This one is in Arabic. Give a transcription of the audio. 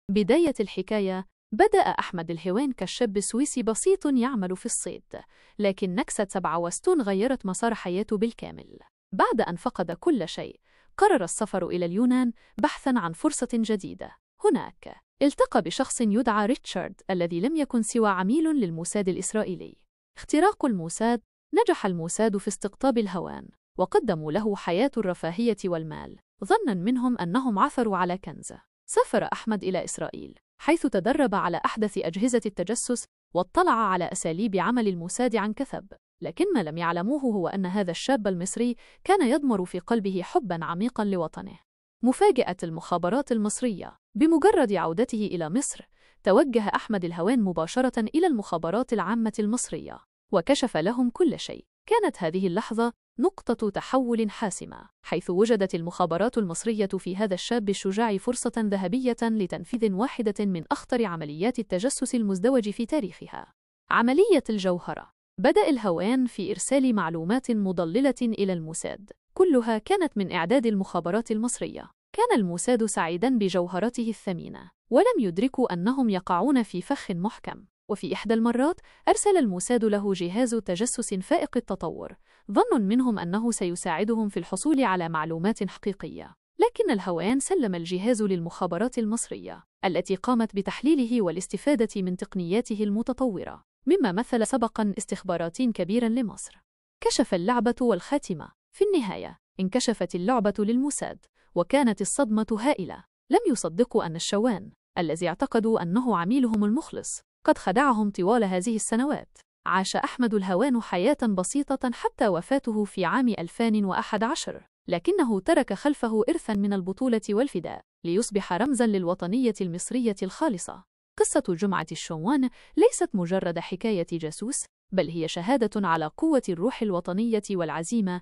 بداية الحكاية: بدأ أحمد الهوان كشاب سويسي بسيط يعمل في الصيد، لكن نكسة 67 غيرت مسار حياته بالكامل. بعد أن فقد كل شيء، قرر السفر إلى اليونان بحثاً عن فرصة جديدة. هناك التقى بشخص يدعى ريتشارد، الذي لم يكن سوى عميل للموساد الإسرائيلي. اختراق الموساد: نجح الموساد في استقطاب الهوان، وقدموا له حياة الرفاهية والمال، ظناً منهم أنهم عثروا على كنز. سافر أحمد إلى إسرائيل، حيث تدرب على أحدث أجهزة التجسس واطلع على أساليب عمل الموساد عن كثب. لكن ما لم يعلموه هو أن هذا الشاب المصري كان يضمر في قلبه حباً عميقاً لوطنه. مفاجأة المخابرات المصرية: بمجرد عودته إلى مصر، توجه أحمد الهوان مباشرة إلى المخابرات العامة المصرية وكشف لهم كل شيء. كانت هذه اللحظة نقطة تحول حاسمة، حيث وجدت المخابرات المصرية في هذا الشاب الشجاع فرصة ذهبية لتنفيذ واحدة من أخطر عمليات التجسس المزدوج في تاريخها: عملية الجوهرة. بدأ الهوان في إرسال معلومات مضللة إلى الموساد، كلها كانت من إعداد المخابرات المصرية. كان الموساد سعيداً بجوهرته الثمينة، ولم يدركوا أنهم يقعون في فخ محكم. وفي إحدى المرات أرسل الموساد له جهاز تجسس فائق التطور، ظن منهم أنه سيساعدهم في الحصول على معلومات حقيقية. لكن الهوان سلم الجهاز للمخابرات المصرية، التي قامت بتحليله والاستفادة من تقنياته المتطورة، مما مثل سبقاً استخبارات كبيراً لمصر. كشف اللعبة والخاتمة: في النهاية انكشفت اللعبة للموساد، وكانت الصدمة هائلة. لم يصدقوا أن الشوان، الذي اعتقدوا أنه عميلهم المخلص، قد خدعهم طوال هذه السنوات. عاش أحمد الهوان حياة بسيطة حتى وفاته في عام 2011، لكنه ترك خلفه إرثاً من البطولة والفداء، ليصبح رمزاً للوطنية المصرية الخالصة. قصة جمعة الشوان ليست مجرد حكاية جاسوس، بل هي شهادة على قوة الروح الوطنية والعزيمة